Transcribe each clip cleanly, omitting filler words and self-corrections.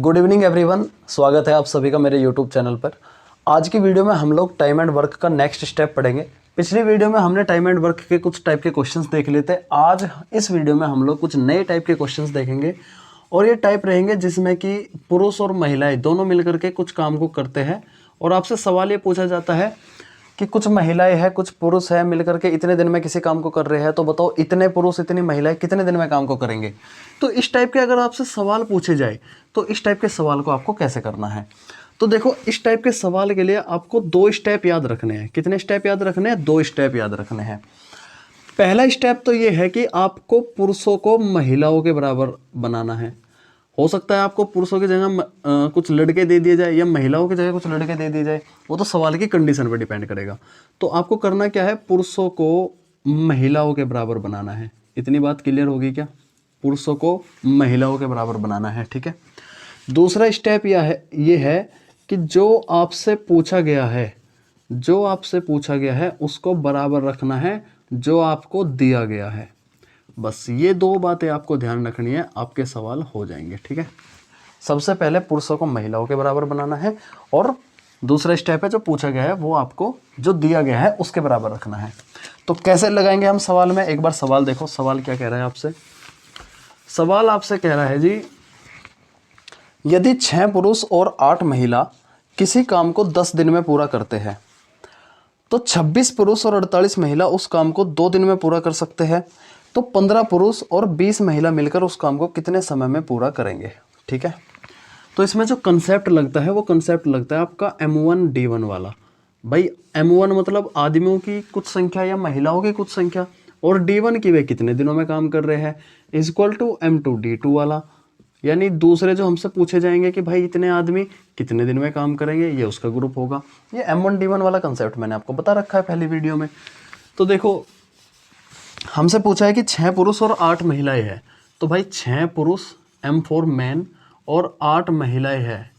Good evening everyone, स्वागत है आप सभी का मेरे यूट्यूब चैनल पर। आज की वीडियो में हम लोग टाइम एंड वर्क का नेक्स्ट स्टेप पढ़ेंगे। पिछली वीडियो में हमने टाइम एंड वर्क के कुछ टाइप के क्वेश्चंस देख लिए थे। आज इस वीडियो में हम लोग कुछ नए टाइप के क्वेश्चंस देखेंगे और ये टाइप रहेंगे जिसमें कि पुरुष और महिलाएं दोनों मिलकर के कुछ काम को करते हैं और आपसे सवाल ये पूछा जाता है कि कुछ महिलाएं हैं कुछ पुरुष हैं मिलकर के इतने दिन में किसी काम को कर रहे हैं, तो बताओ इतने पुरुष इतनी महिलाएं कितने दिन में काम को करेंगे। तो इस टाइप के अगर आपसे सवाल पूछे जाए तो इस टाइप के सवाल को आपको कैसे करना है। तो देखो, इस टाइप के सवाल के लिए आपको 2 स्टेप याद रखने हैं। कितने स्टेप याद रखने हैं? 2 स्टेप याद रखने हैं। पहला स्टेप तो ये है कि आपको पुरुषों को महिलाओं के बराबर बनाना है। हो सकता है आपको पुरुषों की जगह कुछ लड़के दे दिए जाए या महिलाओं की जगह कुछ लड़के दे दिए जाए, वो तो सवाल की कंडीशन पर डिपेंड करेगा। तो आपको करना क्या है, पुरुषों को महिलाओं के बराबर बनाना है। इतनी बात क्लियर होगी क्या? पुरुषों को महिलाओं के बराबर बनाना है, ठीक है। दूसरा स्टेप ये है कि जो आपसे पूछा गया है उसको बराबर रखना है जो आपको दिया गया है। बस ये 2 बातें आपको ध्यान रखनी है, आपके सवाल हो जाएंगे, ठीक है। सबसे पहले पुरुषों को महिलाओं के बराबर बनाना है और दूसरा स्टेप है जो पूछा गया है वो आपको जो दिया गया है उसके बराबर रखना है। तो कैसे लगाएंगे हम सवाल में? एक बार सवाल देखो, सवाल क्या कह रहा है आपसे। सवाल आपसे कह रहा है जी, यदि 6 पुरुष और 8 महिला किसी काम को 10 दिन में पूरा करते हैं तो 26 पुरुष और 48 महिला उस काम को 2 दिन में पूरा कर सकते हैं। तो 15 पुरुष और 20 महिला मिलकर उस काम को कितने समय में पूरा करेंगे, ठीक है। तो इसमें जो कंसेप्ट लगता है वो कंसेप्ट लगता है आपका M1 D1 वाला। भाई M1 मतलब आदमियों की कुछ संख्या या महिलाओं की कुछ संख्या, और D1 की वे कितने दिनों में काम कर रहे हैं, इक्वल टू M2 D2 वाला। यानी दूसरे जो हमसे पूछे जाएंगे कि भाई इतने आदमी कितने दिन में काम करेंगे, ये उसका ग्रुप होगा। ये M1 D1 वाला कंसेप्ट मैंने आपको बता रखा है पहली वीडियो में। तो देखो, हमसे पूछा है कि 6 पुरुष और 8 महिलाएं हैं, तो भाई 6 पुरुष M4 मैन और 8 महिलाएं हैं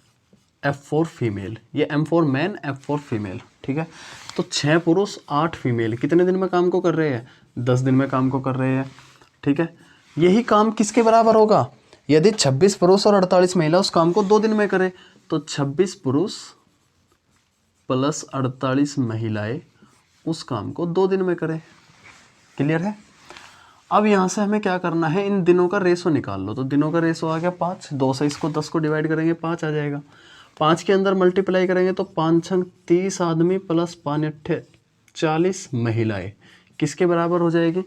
F4 फीमेल। ये M4 मैन F4 फीमेल, ठीक है। तो 6 पुरुष 8 फीमेल कितने दिन में काम को कर रहे हैं? 10 दिन में काम को कर रहे हैं, ठीक है। यही काम किसके बराबर होगा? यदि 26 पुरुष और 48 महिला उस काम को 2 दिन में करें तो 26 पुरुष प्लस 48 महिलाएं उस काम को 2 दिन में करें। क्लियर है? अब यहाँ से हमें क्या करना है, इन दिनों का रेशो निकाल लो। तो दिनों का रेशो आ गया 5, 2 से इसको 10 को डिवाइड करेंगे 5 आ जाएगा। 5 के अंदर मल्टीप्लाई करेंगे तो 5 छंग 30 आदमी प्लस 5 अट्ठे 40 महिलाएं किसके बराबर हो जाएगी?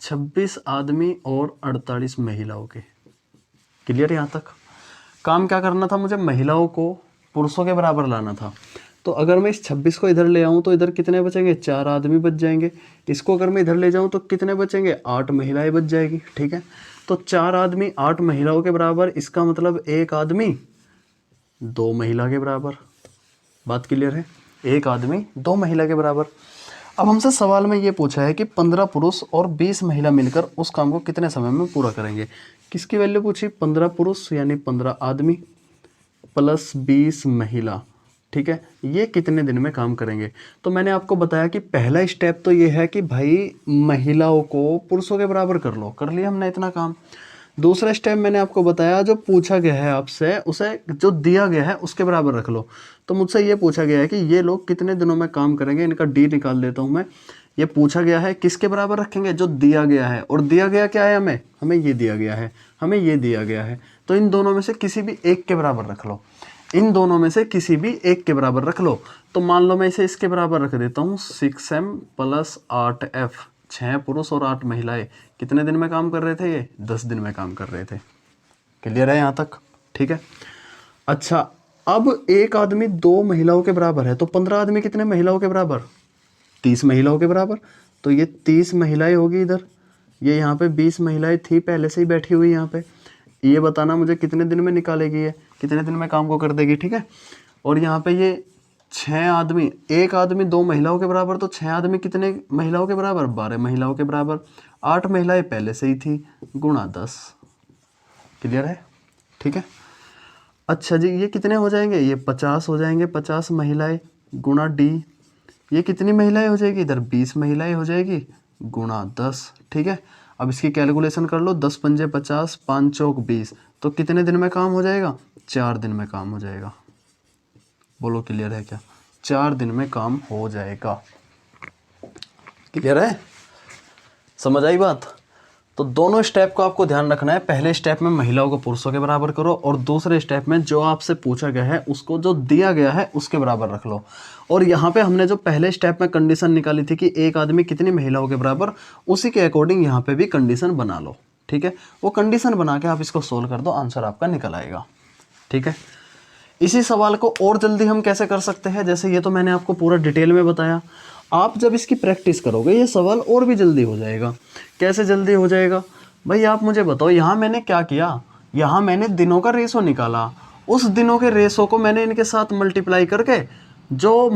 26 आदमी और 48 महिलाओं के। क्लियर? यहाँ तक काम क्या करना था मुझे? महिलाओं को पुरुषों के बराबर लाना था। तो अगर मैं इस 26 को इधर ले आऊँ तो इधर कितने बचेंगे? 4 आदमी बच जाएंगे। इसको अगर मैं इधर ले जाऊँ तो कितने बचेंगे? 8 महिलाएं बच जाएगी, ठीक है। तो 4 आदमी 8 महिलाओं के बराबर, इसका मतलब 1 आदमी 2 महिला के बराबर। बात क्लियर है? 1 आदमी 2 महिला के बराबर। अब हमसे सवाल में ये पूछा है कि 15 पुरुष और 20 महिला मिलकर उस काम को कितने समय में पूरा करेंगे। किसकी वैल्यू पूछी? 15 पुरुष यानी 15 आदमी प्लस 20 महिला, ठीक है। ये कितने दिन में काम करेंगे? तो मैंने आपको बताया कि पहला स्टेप तो ये है कि भाई महिलाओं को पुरुषों के बराबर कर लो। कर लिया हमने इतना काम। दूसरा स्टेप मैंने आपको बताया, जो पूछा गया है आपसे उसे जो दिया गया है उसके बराबर रख लो। तो मुझसे ये पूछा गया है कि ये लोग कितने दिनों में काम करेंगे, इनका डी निकाल देता हूँ मैं। ये पूछा गया है किसके बराबर रखेंगे? जो दिया गया है। और दिया गया क्या है? हमें ये दिया गया है, हमें ये दिया गया है। तो इन दोनों में से किसी भी एक के बराबर रख लो। इन दोनों में से किसी भी एक के बराबर रख लो। तो मान लो मैं इसे इसके बराबर रख देता हूँ 6M प्लस 8F। 6 पुरुष और 8 महिलाएं कितने दिन में काम कर रहे थे? ये 10 दिन में काम कर रहे थे। क्लियर है यहाँ तक? ठीक है। अच्छा, अब 1 आदमी 2 महिलाओं के बराबर है, तो 15 आदमी कितने महिलाओं के बराबर? 30 महिलाओं के बराबर। तो ये 30 महिलाएं होगी इधर। ये यहाँ पे 20 महिलाएं थी पहले से ही बैठी हुई यहाँ पे। ये बताना मुझे कितने दिन में निकालेगी, ये कितने दिन में काम को कर देगी, ठीक है। और यहाँ पे ये 6 आदमी, 1 आदमी 2 महिलाओं के बराबर, तो 6 आदमी कितने महिलाओं के बराबर? 12 महिलाओं के बराबर। 8 महिलाएं पहले से ही थी, गुणा 10। क्लियर है? ठीक है। अच्छा जी, ये कितने हो जाएंगे? ये 50 हो जाएंगे। 50 महिलाएं गुणा डी। ये कितनी महिलाएं हो जाएगी? इधर 20 महिलाएं हो जाएगी गुणा 10, ठीक है। अब इसकी कैलकुलेशन कर लो, 10 पंजे 50, 5 चौक 20, तो कितने दिन में काम हो जाएगा? 4 दिन में काम हो जाएगा। बोलो क्लियर है क्या? 4 दिन में काम हो जाएगा। क्लियर है? समझ आई बात? तो दोनों स्टेप को आपको ध्यान रखना है। पहले स्टेप में महिलाओं को पुरुषों के बराबर करो और दूसरे स्टेप में जो आपसे पूछा गया है उसको जो दिया गया है उसके बराबर रख लो। और यहाँ पे हमने जो पहले स्टेप में कंडीशन निकाली थी कि एक आदमी कितनी महिलाओं के बराबर, उसी के अकॉर्डिंग यहाँ पे भी कंडीशन बना लो। ठीक है, वो कंडीशन बना के आप इसको सोल्व कर दो, आंसर आपका निकल आएगा। ठीक है, इसी सवाल को और जल्दी हम कैसे कर सकते हैं, जैसे ये तो मैंने आपको पूरा डिटेल में बताया। आप जब इसकी प्रैक्टिस करोगे ये सवाल और भी जल्दी हो जाएगा। कैसे जल्दी हो जाएगा भाई, आप मुझे बताओ। यहाँ मैंने क्या किया, यहाँ मैंने दिनों का रेशो निकाला, उस दिनों के रेशो को मैंने इनके साथ मल्टीप्लाई करके जो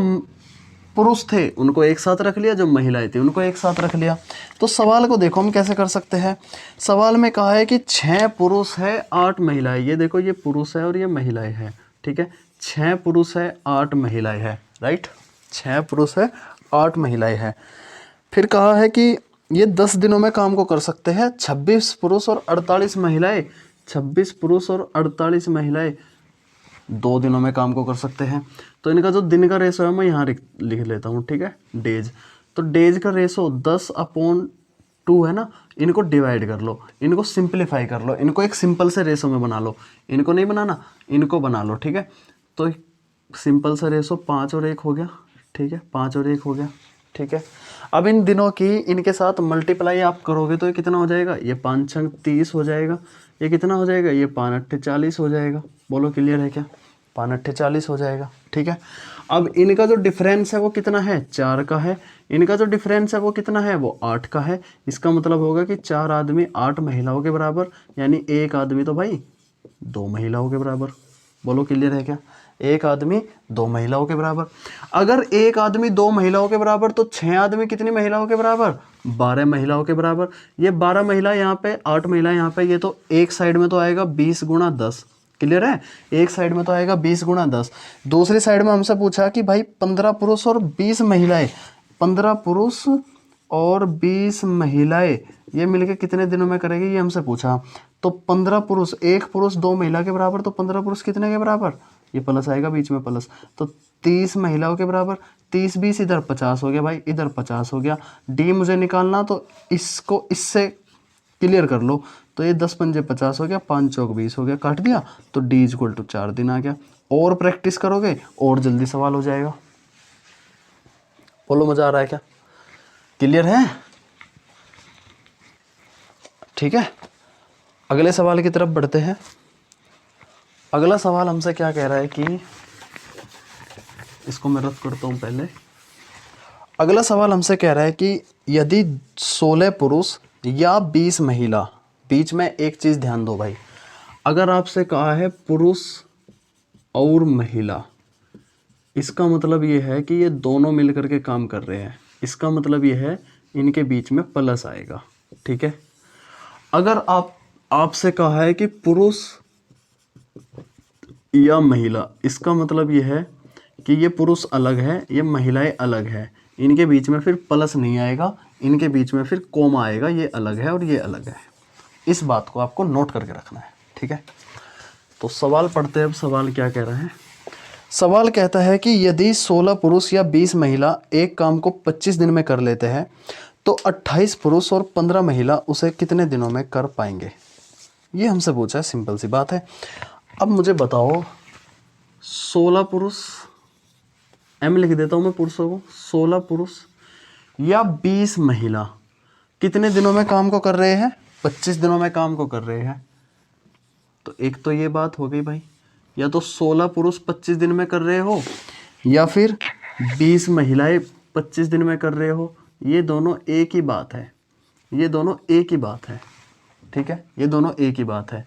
पुरुष थे उनको एक साथ रख लिया, जो महिलाएं थी उनको एक साथ रख लिया। तो सवाल को देखो हम कैसे कर सकते हैं। सवाल में कहा है कि 6 पुरुष है 8 महिलाएं। ये देखो, ये पुरुष है और ये महिलाएं हैं। ठीक है, 6 पुरुष है 8 महिलाएं है, राइट। 6 पुरुष है 8 महिलाएं हैं। फिर कहा है कि ये 10 दिनों में काम को कर सकते हैं। 26 पुरुष और 48 महिलाएं, 26 पुरुष और 48 महिलाएं 2 दिनों में काम को कर सकते हैं। तो इनका जो दिन का रेशो है मैं यहाँ लिख लेता हूँ। ठीक है, डेज, तो डेज का रेशो 10/2 है ना। इनको डिवाइड कर लो, इनको सिंप्लीफाई कर लो, इनको एक सिंपल से रेशो में बना लो। इनको नहीं बनाना, इनको बना लो। ठीक है, तो सिंपल सा रेशो 5 और 1 हो गया। ठीक है, 5 और 1 हो गया। ठीक है, अब इन दिनों की इनके साथ मल्टीप्लाई आप करोगे तो ये कितना हो जाएगा? ये 5 छंग 30 हो जाएगा। ये कितना हो जाएगा? ये 5 अट्ठे 40 हो जाएगा। बोलो क्लियर है क्या? 5 अट्ठे 40 हो जाएगा। ठीक है, अब इनका जो डिफरेंस है वो कितना है? 4 का है। इनका जो डिफरेंस है वो कितना है? वो 8 का है। इसका मतलब होगा कि 4 आदमी 8 महिलाओं के बराबर, यानी एक आदमी तो भाई 2 महिलाओं के बराबर। बोलो क्लियर है क्या? एक आदमी 2 महिलाओं के बराबर। अगर एक आदमी 2 महिलाओं के बराबर तो 6 आदमी कितनी महिलाओं के बराबर? 12 महिलाओं के बराबर। ये 12 महिला यहाँ पे, 8 महिला यहाँ पे, ये तो एक साइड में तो आएगा 20 गुणा 10। क्लियर है? एक साइड में तो आएगा 20 गुणा 10। दूसरी साइड में हमसे पूछा कि भाई 15 पुरुष और 20 महिलाएं, 15 पुरुष और 20 महिलाएं ये मिलके कितने दिनों में करेगी, ये हमसे पूछा। तो 15 पुरुष, एक पुरुष 2 महिला के बराबर, तो 15 पुरुष कितने के बराबर? ये प्लस आएगा बीच में प्लस, तो 30 महिलाओं के बराबर। 30 20 इधर 50 हो गया भाई, इधर 50 हो गया। डी मुझे निकालना, तो इसको इससे क्लियर कर लो। तो ये 10 पंजे 50 हो गया, 5 चौक 20 हो गया, काट दिया, तो डी इक्वल टू 4 दिन आ गया। और प्रैक्टिस करोगे और जल्दी सवाल हो जाएगा। बोलो मजा आ रहा है क्या? क्लियर है? ठीक है, अगले सवाल की तरफ बढ़ते हैं। अगला सवाल हमसे क्या कह रहा है कि, इसको मैं रद्द करता हूं पहले। अगला सवाल हमसे कह रहा है कि यदि 16 पुरुष या 20 महिला, बीच में एक चीज ध्यान दो भाई, अगर आपसे कहा है पुरुष और महिला, इसका मतलब ये है कि ये दोनों मिलकर के काम कर रहे हैं। इसका मतलब ये है इनके बीच में प्लस आएगा। ठीक है, अगर आपसे कहा है कि पुरुष या महिला, इसका मतलब ये है कि ये पुरुष अलग है, ये महिलाएं अलग है, इनके बीच में फिर प्लस नहीं आएगा, इनके बीच में फिर कोमा आएगा, ये अलग है और ये अलग है। इस बात को आपको नोट करके रखना है। ठीक है, तो सवाल पढ़ते हैं। अब सवाल क्या कह रहा है? सवाल कहता है कि यदि 16 पुरुष या 20 महिला एक काम को 25 दिन में कर लेते हैं तो 28 पुरुष और 15 महिला उसे कितने दिनों में कर पाएंगे? ये हमसे पूछा है, सिंपल सी बात है। अब मुझे बताओ, 16 पुरुष, एम लिख देता हूं मैं पुरुषों को, 16 पुरुष या 20 महिला कितने दिनों में काम को कर रहे हैं? 25 दिनों में काम को कर रहे हैं। तो एक तो ये बात हो गई भाई, या तो 16 पुरुष 25 दिन में कर रहे हो, या फिर 20 महिलाएं 25 दिन में कर रहे हो। ये दोनों एक ही बात है, ये दोनों एक ही बात है। ठीक है, ये दोनों एक ही बात है।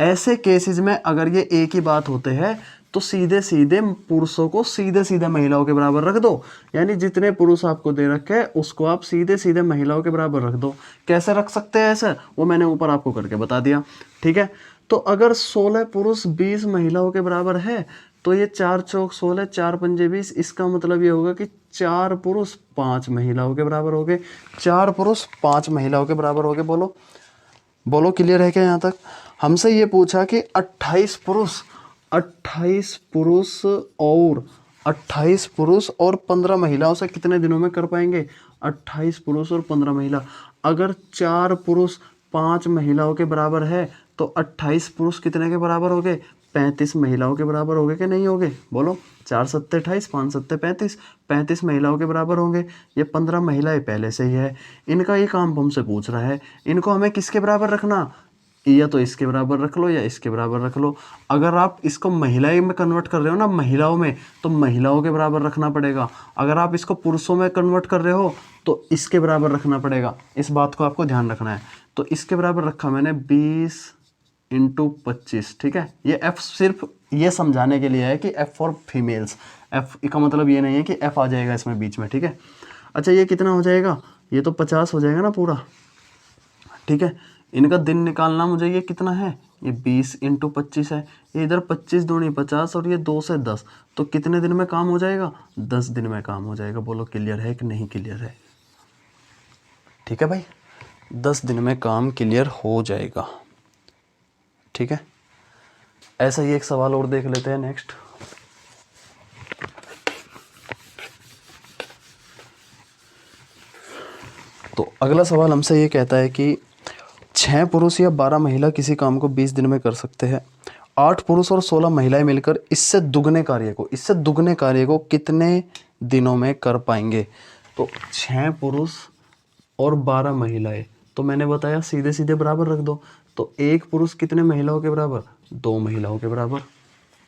ऐसे केसेस में अगर ये एक ही बात होते हैं तो सीधे सीधे पुरुषों को सीधे सीधे महिलाओं के बराबर रख दो, यानी जितने पुरुष आपको दे रखे हैं उसको आप सीधे सीधे महिलाओं के बराबर रख दो। कैसे रख सकते हैं ऐसे, वो मैंने ऊपर आपको करके बता दिया। ठीक है, तो अगर 16 पुरुष 20 महिलाओं के बराबर है तो ये 4 चौक 16, 4 पंजे 20, इसका मतलब ये होगा कि 4 पुरुष 5 महिलाओं के बराबर हो गए। 4 पुरुष 5 महिलाओं के बराबर हो गए। बोलो बोलो, क्लियर है क्या यहाँ तक? हमसे ये पूछा कि 28 पुरुष 28 पुरुष और 15 महिलाओं से कितने दिनों में कर पाएंगे? 28 पुरुष और 15 महिला। अगर 4 पुरुष 5 महिलाओं के बराबर है तो 28 पुरुष कितने के बराबर हो गए? 35 महिलाओं के बराबर हो गए कि नहीं हो गए? बोलो, 4 सत्ते 28, 5 सत्ते 35, 35 महिलाओं के बराबर होंगे। ये 15 महिलाएं पहले से ही है, इनका ये काम हमसे पूछ रहा है। इनको हमें किसके बराबर रखना? या तो इसके बराबर रख लो या इसके बराबर रख लो। अगर आप इसको महिलाएं में कन्वर्ट कर रहे हो ना, महिलाओं में, तो महिलाओं के बराबर रखना पड़ेगा। अगर आप इसको पुरुषों में कन्वर्ट कर रहे हो तो इसके बराबर रखना पड़ेगा। इस बात को आपको ध्यान रखना है। तो इसके बराबर रखा मैंने 20 × 25, ठीक है। ये F सिर्फ ये समझाने के लिए है कि F फॉर फीमेल्स। F का मतलब ये नहीं है कि F आ जाएगा इसमें बीच में, ठीक है। अच्छा, ये कितना हो जाएगा? ये तो 50 हो जाएगा ना पूरा, ठीक है। इनका दिन निकालना मुझे, ये कितना है? ये 20 × 25 है। ये इधर 25 दूनी 50 और ये 2 से 10, तो कितने दिन में काम हो जाएगा? 10 दिन में काम हो जाएगा। बोलो क्लियर है कि नहीं क्लियर है? ठीक है भाई, 10 दिन में काम क्लियर हो जाएगा, ठीक है। ऐसा ही एक सवाल और देख लेते हैं नेक्स्ट। तो अगला सवाल हमसे ये कहता है कि 6 पुरुष या 12 महिला किसी काम को 20 दिन में कर सकते हैं। 8 पुरुष और 16 महिलाएं मिलकर इससे दुगने कार्य को कितने दिनों में कर पाएंगे? तो 6 पुरुष और 12 महिलाएं, तो मैंने बताया सीधे सीधे बराबर रख दो। तो 1 पुरुष कितने महिलाओं के बराबर? 2 महिलाओं के बराबर।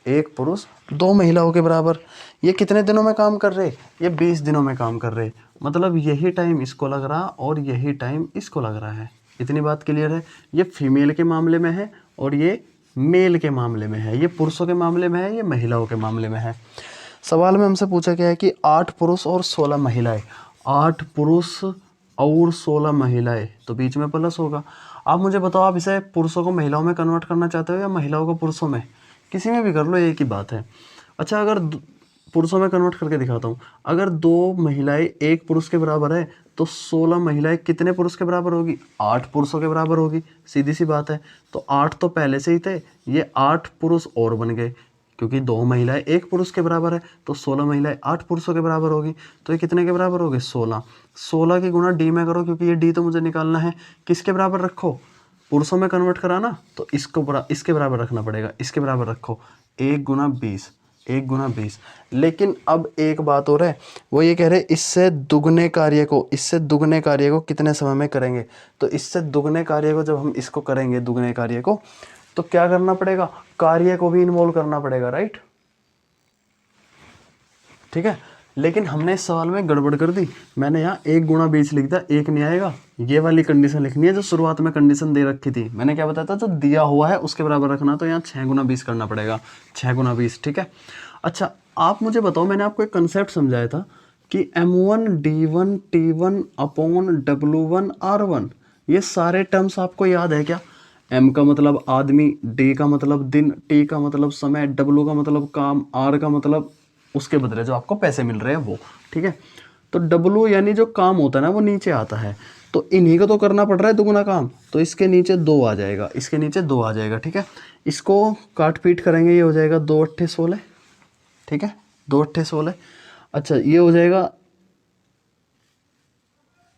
1 पुरुष 2 महिलाओं के बराबर। ये कितने दिनों में काम कर रहे? ये 20 दिनों में काम कर रहे। मतलब यही टाइम इसको लग रहा और यही टाइम इसको लग रहा है। इतनी बात क्लियर है? ये फीमेल के मामले में है और ये मेल के मामले में है। ये पुरुषों के मामले में है, ये महिलाओं के मामले में है। सवाल में हमसे पूछा गया है कि 8 पुरुष और 16 महिलाएं। 8 पुरुष और 16 महिलाएं, तो बीच में प्लस होगा। आप मुझे बताओ, आप इसे पुरुषों को महिलाओं में कन्वर्ट करना चाहते हो या महिलाओं को पुरुषों में? किसी में भी कर लो, एक ही बात है। अच्छा, अगर पुरुषों में कन्वर्ट करके दिखाता हूँ। अगर 2 महिलाएं 1 पुरुष के बराबर है तो 16 महिलाएं कितने पुरुष के बराबर होगी? 8 पुरुषों के बराबर होगी। सीधी सी बात है। तो 8 तो पहले से ही थे, ये 8 पुरुष और बन गए, क्योंकि 2 महिलाएं 1 पुरुष के बराबर है तो 16 महिलाएं 8 पुरुषों के बराबर होगी। तो ये कितने के बराबर हो गए? 16। 16 की गुणा डी में करो, क्योंकि ये डी तो मुझे निकालना है। किसके बराबर रखो? पुरुषों में कन्वर्ट करा ना, तो इसके बराबर रखना पड़ेगा। इसके बराबर रखो 1 × 20, 1 × 20। लेकिन अब एक बात और है, वो ये कह रहे इससे दुगने कार्य को कितने समय में करेंगे? तो इससे दुगने कार्य को जब हम इसको करेंगे, दुगने कार्य को, तो क्या करना पड़ेगा? कार्य को भी इन्वॉल्व करना पड़ेगा, राइट? ठीक है। लेकिन हमने इस सवाल में गड़बड़ कर दी। मैंने यहाँ 1 × 20 लिख दिया, 1 नहीं आएगा। ये वाली कंडीशन लिखनी है जो शुरुआत में कंडीशन दे रखी थी। मैंने क्या बताया था? जो दिया हुआ है उसके बराबर रखना, तो यहाँ 6 × 20 करना पड़ेगा। 6 × 20, ठीक है। अच्छा, आप मुझे बताओ, मैंने आपको एक कंसेप्ट समझाया था कि M1 D1 T1 upon W1 R1, ये सारे टर्म्स आपको याद है क्या? M का मतलब आदमी, D का मतलब दिन, T का मतलब समय, W का मतलब काम, R का मतलब उसके बदले जो आपको पैसे मिल रहे हैं वो, ठीक है। तो W यानी जो काम होता है ना, वो नीचे आता है। तो इन्हीं को तो करना पड़ रहा है दुगुना काम, तो इसके नीचे 2 आ जाएगा, इसके नीचे 2 आ जाएगा, ठीक है। इसको काट पीट करेंगे, ये हो जाएगा 2 × 8 = 16, ठीक है। 2 × 8 = 16। अच्छा, ये हो जाएगा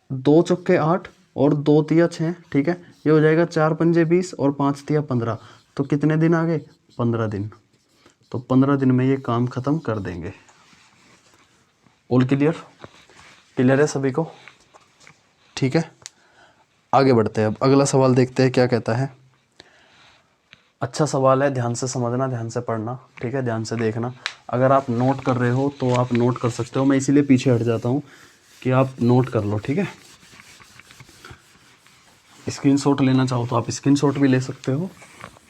2 चौके 8 और 2 तिया 6, ठीक है। ये हो जाएगा 4 पंजे 20 और 5 तिया 15। तो कितने दिन आ गए? 15 दिन। तो 15 दिन में ये काम खत्म कर देंगे। All clear? क्लियर है सभी को? ठीक है, आगे बढ़ते हैं। अब अगला सवाल देखते हैं क्या कहता है। अच्छा सवाल है, ध्यान से समझना, ध्यान से पढ़ना, ठीक है, ध्यान से देखना। अगर आप नोट कर रहे हो तो आप नोट कर सकते हो। मैं इसीलिए पीछे हट जाता हूँ कि आप नोट कर लो, ठीक है। स्क्रीनशॉट लेना चाहो तो आप स्क्रीनशॉट भी ले सकते हो,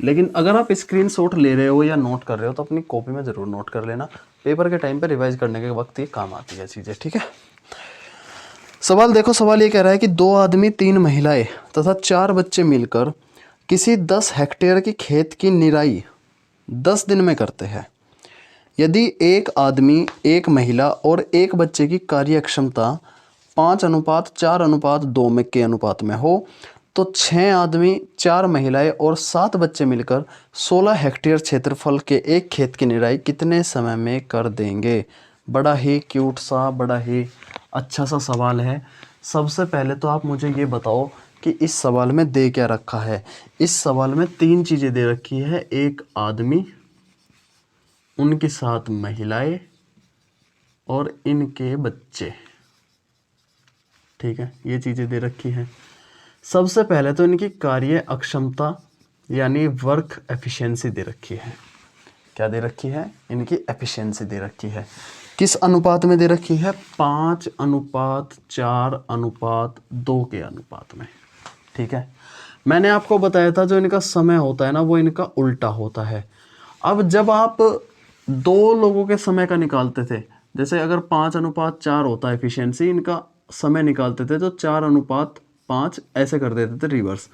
लेकिन अगर आप स्क्रीनशॉट ले रहे हो या नोट कर रहे हो तो अपनी कॉपी में ज़रूर नोट कर लेना। पेपर के टाइम पे रिवाइज करने के वक्त ये काम आती है चीज़ें, ठीक है। सवाल देखो, सवाल ये कह रहा है कि 2 आदमी 3 महिलाएं तथा 4 बच्चे मिलकर किसी 10 हेक्टेयर की खेत की निराई 10 दिन में करते हैं। यदि एक आदमी, एक महिला और एक बच्चे की कार्य क्षमता 5:4:2 में के अनुपात में हो तो 6 आदमी, 4 महिलाएं और 7 बच्चे मिलकर 16 हेक्टेयर क्षेत्रफल के एक खेत की निराई कितने समय में कर देंगे। बड़ा ही क्यूट सा, बड़ा ही अच्छा सा सवाल है। सबसे पहले तो आप मुझे ये बताओ कि इस सवाल में दे क्या रखा है। इस सवाल में 3 चीज़ें दे रखी है, एक आदमी, उनकी 7 महिलाएं और इनके बच्चे। ठीक है, ये चीज़ें दे रखी हैं। सबसे पहले तो इनकी कार्य अक्षमता यानी वर्क एफिशिएंसी दे रखी है। क्या दे रखी है? इनकी एफिशिएंसी दे रखी है। किस अनुपात में दे रखी है? 5:4:2 के अनुपात में। ठीक है, मैंने आपको बताया था जो इनका समय होता है ना, वो इनका उल्टा होता है। अब जब आप 2 लोगों के समय का निकालते थे, जैसे अगर 5:4 होता है एफिशिएंसी, इनका समय निकालते थे तो 4:5 ऐसे कर देते थे रिवर्स।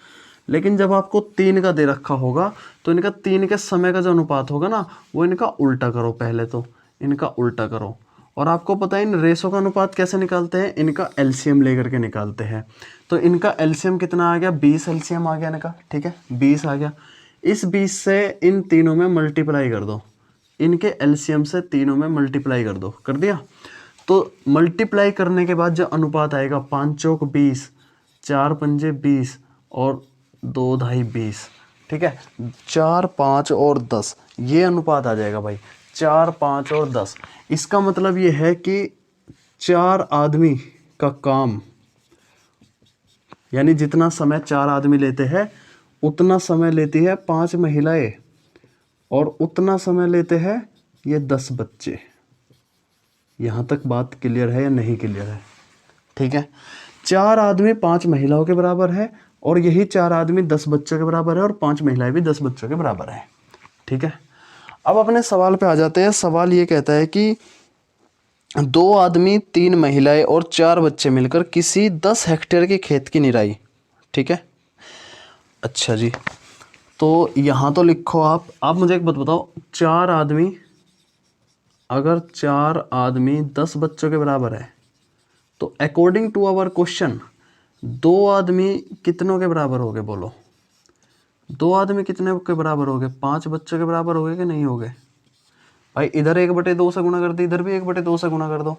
लेकिन जब आपको 3 का दे रखा होगा तो इनका 3 के समय का जो अनुपात होगा ना, वो इनका उल्टा करो। पहले तो इनका उल्टा करो। और आपको पता है इन रेशो का अनुपात कैसे निकालते हैं? इनका एलसीएम लेकर के निकालते हैं। तो इनका एलसीएम कितना आ गया? 20 एलसीएम आ गया इनका। ठीक है, 20 आ गया। इस 20 से इन तीनों में मल्टीप्लाई कर दो, इनके एलसीएम से तीनों में मल्टीप्लाई कर दो। कर दिया? तो मल्टीप्लाई करने के बाद जो अनुपात आएगा 5 चौक 20, 4 पंजे 20 और 2 ढाई 20। ठीक है, 4, 5 और 10 ये अनुपात आ जाएगा भाई, 4, 5 और 10। इसका मतलब ये है कि 4 आदमी का काम, यानी जितना समय 4 आदमी लेते हैं उतना समय लेती है 5 महिलाएं और उतना समय लेते हैं ये 10 बच्चे। यहाँ तक बात क्लियर है या नहीं क्लियर है? ठीक है, 4 आदमी 5 महिलाओं के बराबर है और यही 4 आदमी 10 बच्चों के बराबर है और 5 महिलाएं भी 10 बच्चों के बराबर है। ठीक है, अब अपने सवाल पे आ जाते हैं। सवाल ये कहता है कि 2 आदमी, 3 महिलाएं और 4 बच्चे मिलकर किसी 10 हेक्टेयर के खेत की निराई। ठीक है, अच्छा जी, तो यहाँ तो लिखो आप मुझे एक बात बताओ, 4 आदमी, अगर 4 आदमी 10 बच्चों के बराबर है तो अकॉर्डिंग टू आवर क्वेश्चन 2 आदमी कितनों के बराबर हो गए? बोलो, 2 आदमी कितने के बराबर हो गए? 5 बच्चों के बराबर हो गए कि नहीं हो गए? भाई इधर 1/2 से गुना कर दो, इधर भी 1/2 से गुना कर दो,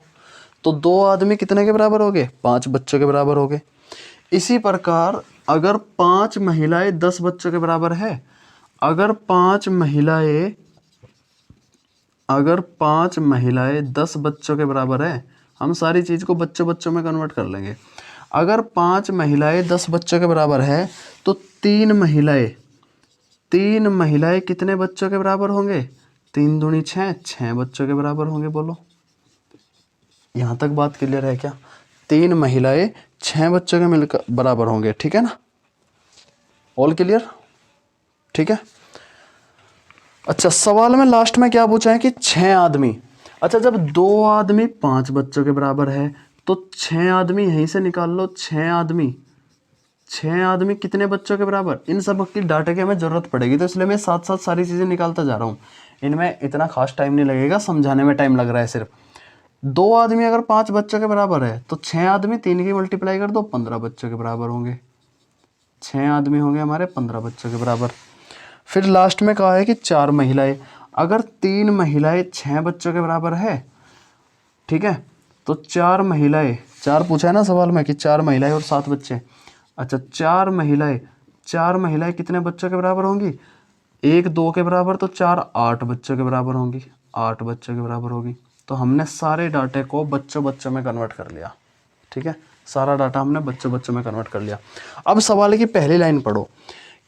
तो 2 आदमी कितने के बराबर हो गए? 5 बच्चों के बराबर हो गए। इसी प्रकार अगर 5 महिलाएं 10 बच्चों के बराबर है, अगर 5 महिलाएं 10 बच्चों के बराबर है, हम सारी चीज़ को बच्चों में कन्वर्ट कर लेंगे। अगर 5 महिलाएं 10 बच्चों के बराबर है तो 3 महिलाएं कितने बच्चों के बराबर होंगे? 3 दूनी 6, 6 बच्चों के बराबर होंगे। बोलो, यहाँ तक बात क्लियर है क्या? 3 महिलाएं 6 बच्चों के मिलकर बराबर होंगे। ठीक है ना, ऑल क्लियर? ठीक है, अच्छा सवाल में लास्ट में क्या पूछा है कि 6 आदमी, अच्छा जब 2 आदमी 5 बच्चों के बराबर है तो 6 आदमी यहीं से निकाल लो। 6 आदमी कितने बच्चों के बराबर? इन सब की डाटा की हमें ज़रूरत पड़ेगी, तो इसलिए मैं साथ साथ सारी चीज़ें निकालता जा रहा हूँ। इनमें इतना खास टाइम नहीं लगेगा, समझाने में टाइम लग रहा है सिर्फ। 2 आदमी अगर 5 बच्चों के बराबर है तो 6 आदमी 3 की मल्टीप्लाई कर दो, 15 बच्चों के बराबर होंगे। 6 आदमी होंगे हमारे 15 बच्चों के बराबर। फिर लास्ट में कहा है कि 4 महिलाएं, अगर 3 महिलाएं 6 बच्चों के बराबर है, ठीक है, तो 4 महिलाएं, 4 पूछा है ना सवाल में कि 4 महिलाएं और 7 बच्चे। अच्छा 4 महिलाएं कितने बच्चों के बराबर होंगी? 1 2 के बराबर, तो 4 8 बच्चों के बराबर होंगी, 8 बच्चों के बराबर होगी। तो हमने सारे डाटे को बच्चों में कन्वर्ट कर लिया। ठीक है, सारा डाटा हमने बच्चों में कन्वर्ट कर लिया। अब सवाल की पहली लाइन पढ़ो।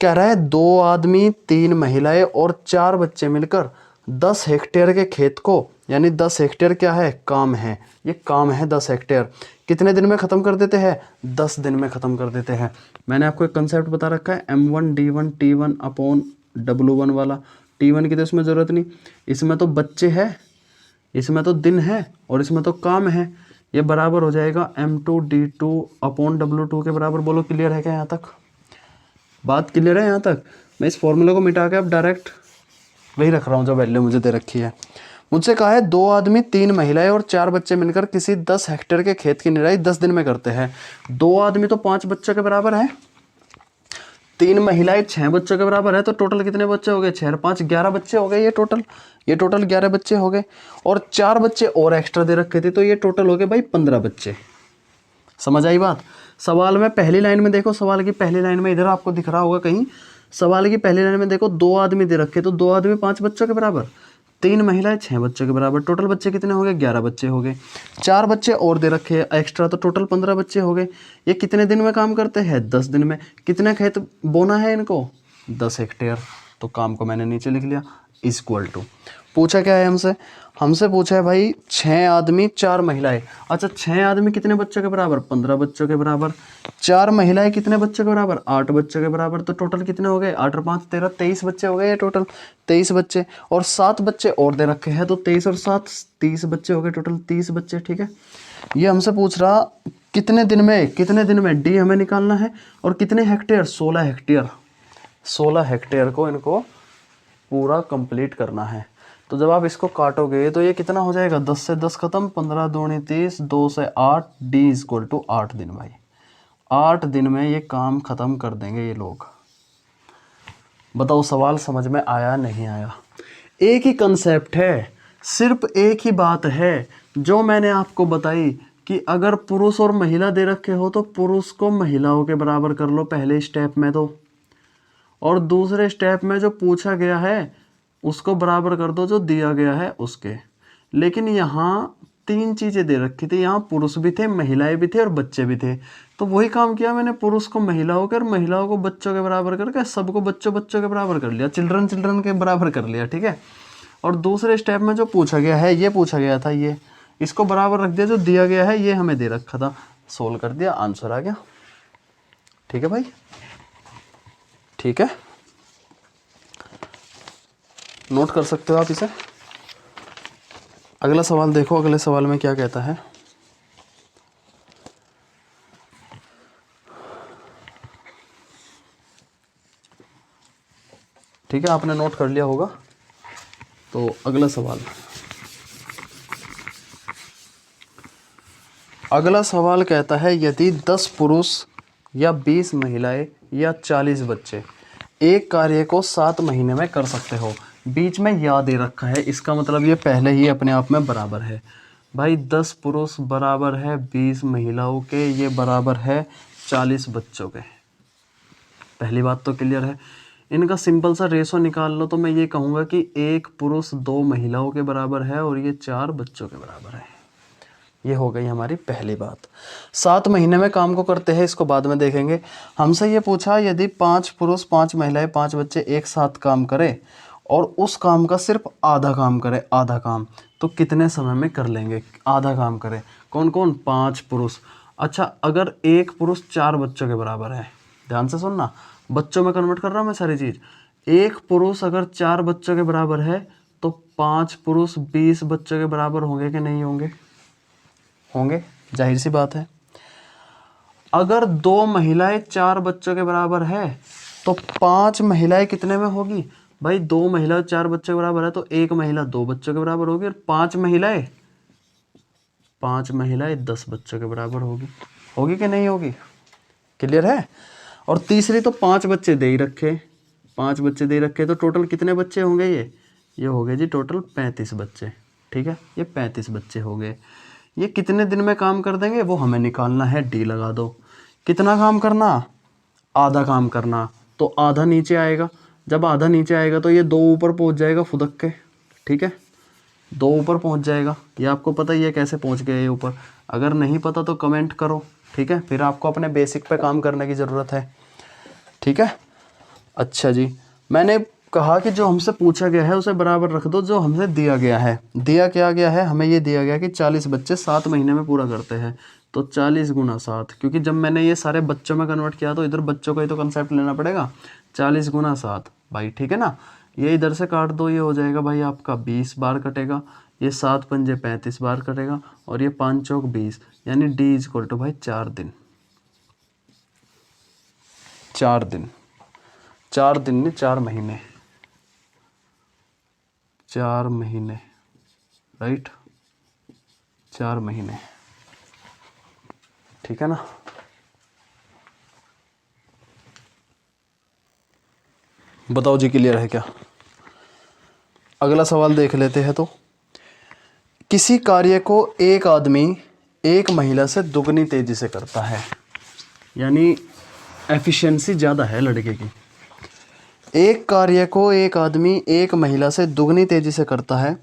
कह रहा है 2 आदमी, 3 महिलाएं और 4 बच्चे मिलकर 10 हेक्टेयर के खेत को, यानी 10 हेक्टेयर क्या है? काम है। ये काम है 10 हेक्टेयर, कितने दिन में ख़त्म कर देते हैं? 10 दिन में ख़त्म कर देते हैं। मैंने आपको एक कंसेप्ट बता रखा है M1D1T1/W1 वाला। T1 की तो इसमें ज़रूरत नहीं, इसमें तो बच्चे हैं, इसमें तो दिन है और इसमें तो काम है। ये बराबर हो जाएगा M2D2/W2 के बराबर। बोलो क्लियर है क्या? यहाँ तक बात क्लियर है? यहाँ तक मैं इस फॉर्मूले को मिटा के अब डायरेक्ट वही रख रहा हूँ जो वैल्यू मुझे दे रखी है। मुझसे कहा है 2 आदमी 3 महिलाएं और 4 बच्चे मिलकर किसी 10 हेक्टेयर के खेत की निराई 10 दिन में करते हैं। 2 आदमी तो 5 बच्चों के बराबर है, 3 महिलाएं 6 बच्चों के बराबर है, तो टोटल कितने बच्चे हो गए? 6 और 5 11 बच्चे हो गए। ये टोटल 11 बच्चे हो गए, और 4 बच्चे और एक्स्ट्रा दे रखे थे, तो ये टोटल हो गए भाई 15 बच्चे। समझ आई बात? सवाल में पहली लाइन में देखो, सवाल की पहली लाइन में इधर आपको दिख रहा होगा कहीं, सवाल की पहली लाइन में देखो 2 आदमी दे रखे, तो 2 आदमी 5 बच्चों के बराबर, 3 महिलाएं 6 बच्चों के बराबर, टोटल बच्चे कितने हो गए? 11 बच्चे हो गए। 4 बच्चे और दे रखे हैं एक्स्ट्रा, तो टोटल 15 बच्चे हो गए। ये कितने दिन में काम करते हैं? 10 दिन में। कितने खेत बोना है इनको? 10 हेक्टेयर। तो काम को मैंने नीचे लिख लिया, इक्वल टू, पूछा क्या है हमसे? हमसे पूछा है भाई 6 आदमी 4 महिलाएं। अच्छा, 6 आदमी कितने बच्चों के बराबर? 15 बच्चों के बराबर। 4 महिलाएं कितने बच्चों के बराबर? 8 बच्चों के बराबर। तो टोटल कितने हो गए? 8 और 5 13, 23 बच्चे हो गए टोटल, 23 बच्चे। और 7 बच्चे और दे रखे हैं, तो 23 और 7 30 बच्चे हो गए टोटल, 30 बच्चे। ठीक है, ये हमसे पूछ रहा कितने दिन में, कितने दिन में डी हमें निकालना है, और कितने हेक्टेयर? 16 हेक्टेयर। 16 हेक्टेयर को इनको पूरा कंप्लीट करना है। तो जब आप इसको काटोगे तो ये कितना हो जाएगा? 10 से 10 खत्म, 15 दूनी 30, 2 से 8, डी इक्वल टू 8 दिन। भाई 8 दिन में ये काम खत्म कर देंगे ये लोग। बताओ सवाल समझ में आया नहीं आया? एक ही कंसेप्ट है, सिर्फ एक ही बात है जो मैंने आपको बताई कि अगर पुरुष और महिला दे रखे हो तो पुरुष को महिलाओं के बराबर कर लो पहले स्टेप में, तो और दूसरे स्टेप में जो पूछा गया है उसको बराबर कर दो जो दिया गया है उसके। लेकिन यहाँ 3 चीज़ें दे रखी थी, यहाँ पुरुष भी थे, महिलाएं भी थे और बच्चे भी थे, तो वही काम किया मैंने, पुरुष को महिलाओं के और महिलाओं को बच्चों के बराबर करके सबको बच्चों बच्चों के बराबर कर लिया, चिल्ड्रन चिल्ड्रन के बराबर कर लिया। ठीक है, और दूसरे स्टेप में जो पूछा गया है, ये पूछा गया था, ये इसको बराबर रख दिया, जो दिया गया है ये हमें दे रखा था, सोल्व कर दिया, आंसर आ गया। ठीक है भाई, ठीक है, नोट कर सकते हो आप इसे। अगला सवाल देखो, अगले सवाल में क्या कहता है। ठीक है, आपने नोट कर लिया होगा। तो अगला सवाल, अगला सवाल कहता है यदि 10 पुरुष या 20 महिलाएं या 40 बच्चे एक कार्य को 7 महीने में कर सकते हो, बीच में या दे रखा है, इसका मतलब ये पहले ही अपने आप में बराबर है। भाई 10 पुरुष बराबर है 20 महिलाओं के, ये बराबर है 40 बच्चों के। पहली बात तो क्लियर है। इनका सिंपल सा रेशो निकाल लो तो मैं ये कहूँगा कि 1 पुरुष 2 महिलाओं के बराबर है और ये 4 बच्चों के बराबर है। ये हो गई हमारी पहली बात। 7 महीने में काम को करते हैं, इसको बाद में देखेंगे। हमसे ये पूछा यदि 5 पुरुष 5 महिलाएं 5 बच्चे एक साथ काम करें और उस काम का सिर्फ आधा काम करें, आधा काम, तो कितने समय में कर लेंगे? आधा काम करें, कौन कौन? 5 पुरुष। अच्छा, अगर 1 पुरुष 4 बच्चों के बराबर है, ध्यान से सुनना, बच्चों में कन्वर्ट कर रहा हूँ मैं सारी चीज़। 1 पुरुष अगर 4 बच्चों के बराबर है तो 5 पुरुष 20 बच्चों के बराबर होंगे कि नहीं होंगे? होंगे, जाहिर सी बात है। अगर 2 महिलाएं 4 बच्चों के बराबर है तो 5 महिलाएं कितने में होगी? भाई 2 महिला 4 बच्चों के बराबर है तो 1 महिला 2 बच्चों के बराबर होगी, और 5 महिलाएं 10 बच्चों के बराबर होगी। होगी कि नहीं होगी? क्लियर है? और तीसरी तो 5 बच्चे दे ही रखे, 5 बच्चे दे रखे, तो टोटल कितने बच्चे होंगे? ये हो गए जी टोटल 35 बच्चे। ठीक है, ये 35 बच्चे हो गए। ये कितने दिन में काम कर देंगे वो हमें निकालना है, डी लगा दो। कितना काम करना? आधा काम करना, तो आधा नीचे आएगा। जब आधा नीचे आएगा तो ये 2 ऊपर पहुंच जाएगा फुदक के। ठीक है, 2 ऊपर पहुंच जाएगा। ये आपको पता ही है कैसे पहुंच गया ये ऊपर, अगर नहीं पता तो कमेंट करो। ठीक है, फिर आपको अपने बेसिक पे काम करने की ज़रूरत है। ठीक है, अच्छा जी, मैंने कहा कि जो हमसे पूछा गया है उसे बराबर रख दो जो हमसे दिया गया है। दिया क्या गया है? हमें ये दिया गया कि 40 बच्चे 7 महीने में पूरा करते हैं, तो 40 गुना 7, क्योंकि जब मैंने ये सारे बच्चों में कन्वर्ट किया तो इधर बच्चों का ही तो कंसेप्ट लेना पड़ेगा। 40 गुना 7 भाई, ठीक है ना। ये इधर से काट दो, ये हो जाएगा भाई आपका 20 बार कटेगा, ये 7 पंजे 35 बार कटेगा, और ये 5 चौक 20, यानी डी इज इक्वल टू भाई 4 दिन। 4 दिन, 4 दिन नहीं 4 महीने, 4 महीने। राइट, 4 महीने, ठीक है ना। बताओ जी, क्लियर है क्या? अगला सवाल देख लेते हैं। तो किसी कार्य को एक आदमी एक महिला से दुगनी तेजी से करता है, यानी एफिशिएंसी ज़्यादा है लड़के की। एक कार्य को एक आदमी एक महिला से दुगनी तेजी से करता है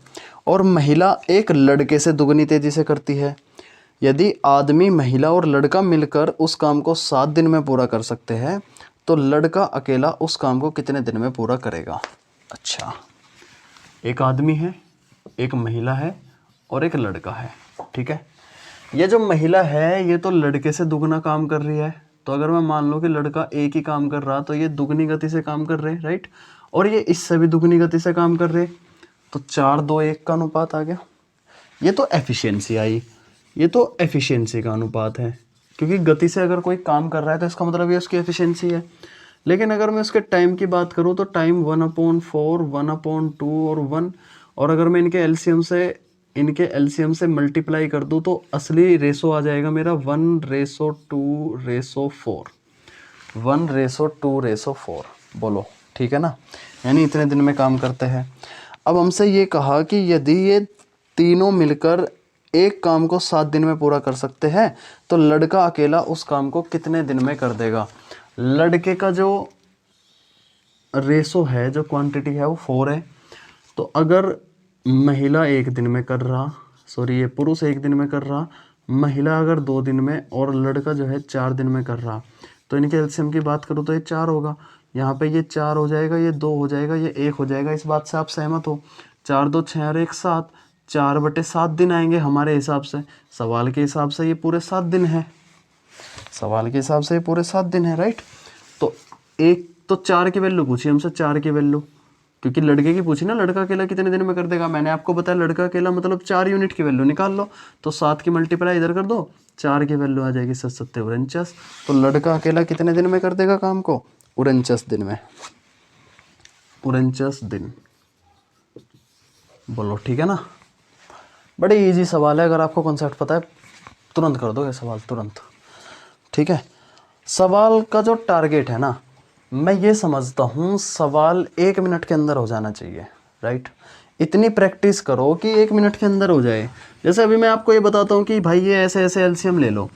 और महिला एक लड़के से दुगनी तेजी से करती है। यदि आदमी, महिला और लड़का मिलकर उस काम को 7 दिन में पूरा कर सकते हैं तो लड़का अकेला उस काम को कितने दिन में पूरा करेगा? अच्छा, एक आदमी है, एक महिला है और एक लड़का है, ठीक है। ये जो महिला है ये तो लड़के से दुगना काम कर रही है, तो अगर मैं मान लूँ कि लड़का एक ही काम कर रहा तो ये दुगनी गति से काम कर रहे, राइट, और ये इससे भी दुगनी गति से काम कर रहे, तो 4-2-1 का अनुपात आ गया। ये तो एफिशिएंसी आई, ये तो एफिशिएंसी का अनुपात है, क्योंकि गति से अगर कोई काम कर रहा है तो इसका मतलब ये उसकी एफिशिएंसी है। लेकिन अगर मैं उसके टाइम की बात करूँ तो टाइम 1/4, 1/2 और 1, और अगर मैं इनके एलसीएम से मल्टीप्लाई कर दूँ तो असली रेशो आ जाएगा मेरा 1:2:4, 1:2:4। बोलो ठीक है ना, यानी इतने दिन में काम करते हैं। अब हमसे ये कहा कि यदि ये तीनों मिलकर एक काम को 7 दिन में पूरा कर सकते हैं तो लड़का अकेला उस काम को कितने दिन में कर देगा? लड़के का जो रेशो है, जो क्वांटिटी है वो 4 है, तो अगर महिला एक दिन में कर रहा, सॉरी ये पुरुष एक दिन में कर रहा, महिला अगर 2 दिन में और लड़का जो है 4 दिन में कर रहा, तो इनके एलसीएम की बात करूँ तो ये 4 होगा। यहाँ पे ये 4 हो जाएगा, ये 2 हो जाएगा, ये 1 हो जाएगा। इस बात से आप सहमत हो? 4-2 6 और 1 7, 4/7 दिन आएंगे हमारे हिसाब से। सवाल के हिसाब से ये पूरे 7 दिन है, सवाल के हिसाब से ये पूरे 7 दिन है, राइट। तो एक तो 4 की वैल्यू पूछी हमसे, 4 की वैल्यू, क्योंकि लड़के की पूछी ना, लड़का अकेला कितने दिन में कर देगा। मैंने आपको बताया लड़का अकेला मतलब 4 यूनिट की वैल्यू निकाल लो, तो 7 की मल्टीप्लाई इधर कर दो, 4 की वैल्यू आ जाएगी 7×7=49। तो लड़का अकेला कितने दिन में कर देगा काम को? 49 दिन में, 49 दिन। बोलो ठीक है ना। बड़े इजी सवाल है, अगर आपको कॉन्सेप्ट पता है तुरंत कर दोगे सवाल, तुरंत, ठीक है। सवाल का जो टारगेट है ना, मैं ये समझता हूँ सवाल 1 मिनट के अंदर हो जाना चाहिए, राइट। इतनी प्रैक्टिस करो कि 1 मिनट के अंदर हो जाए। जैसे अभी मैं आपको ये बताता हूँ कि भाई ये ऐसे ऐसे एलसीएम ले लो,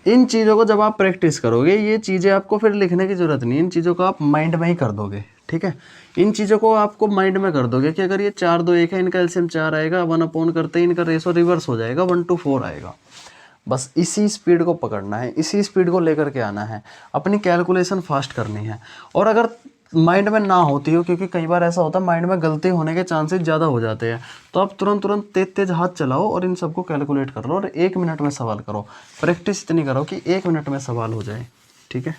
इन चीज़ों को जब आप प्रैक्टिस करोगे ये चीज़ें आपको फिर लिखने की ज़रूरत नहीं, इन चीज़ों को आप माइंड में ही कर दोगे, ठीक है। इन चीज़ों को आपको माइंड में कर दोगे कि अगर ये 4-2-1 है, इनका एलसीएम 4 आएगा, 1 करते ही इनका रेशो रिवर्स हो जाएगा, 1:4 आएगा। बस इसी स्पीड को पकड़ना है, इसी स्पीड को लेकर के आना है, अपनी कैलकुलेशन फास्ट करनी है। और अगर माइंड में ना होती हो, क्योंकि कई बार ऐसा होता है माइंड में गलती होने के चांसेस ज़्यादा हो जाते हैं, तो आप तुरंत तेज हाथ चलाओ और इन सबको कैलकुलेट कर लो और 1 मिनट में सवाल करो। प्रैक्टिस इतनी करो कि 1 मिनट में सवाल हो जाए, ठीक है।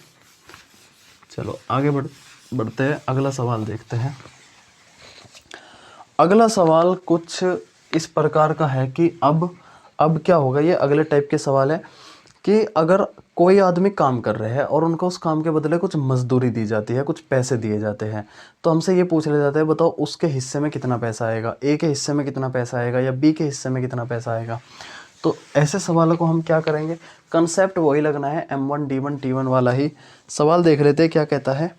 चलो आगे बढ़ते हैं, अगला सवाल देखते हैं। अगला सवाल कुछ इस प्रकार का है कि अब क्या होगा, ये अगले टाइप के सवाल है कि अगर कोई आदमी काम कर रहे हैं और उनको उस काम के बदले कुछ मजदूरी दी जाती है, कुछ पैसे दिए जाते हैं, तो हमसे ये पूछ लिया जाता है बताओ उसके हिस्से में कितना पैसा आएगा, ए के हिस्से में कितना पैसा आएगा या बी के हिस्से में कितना पैसा आएगा। तो ऐसे सवालों को हम क्या करेंगे, कंसेप्ट वही लगना है, M1 D1 T1 वाला ही। सवाल देख लेते हैं क्या कहता है।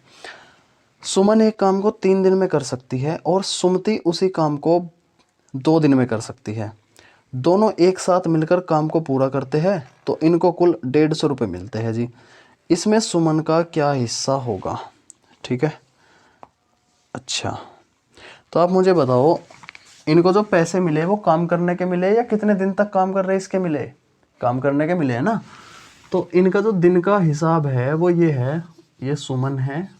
सुमन एक काम को 3 दिन में कर सकती है और सुमति उसी काम को 2 दिन में कर सकती है। दोनों एक साथ मिलकर काम को पूरा करते हैं तो इनको कुल 150 रुपये मिलते हैं जी। इसमें सुमन का क्या हिस्सा होगा? ठीक है, अच्छा तो आप मुझे बताओ, इनको जो पैसे मिले वो काम करने के मिले या कितने दिन तक काम कर रहे हैं इसके मिले? काम करने के मिले है ना। तो इनका जो दिन का हिसाब है वो ये है, ये सुमन है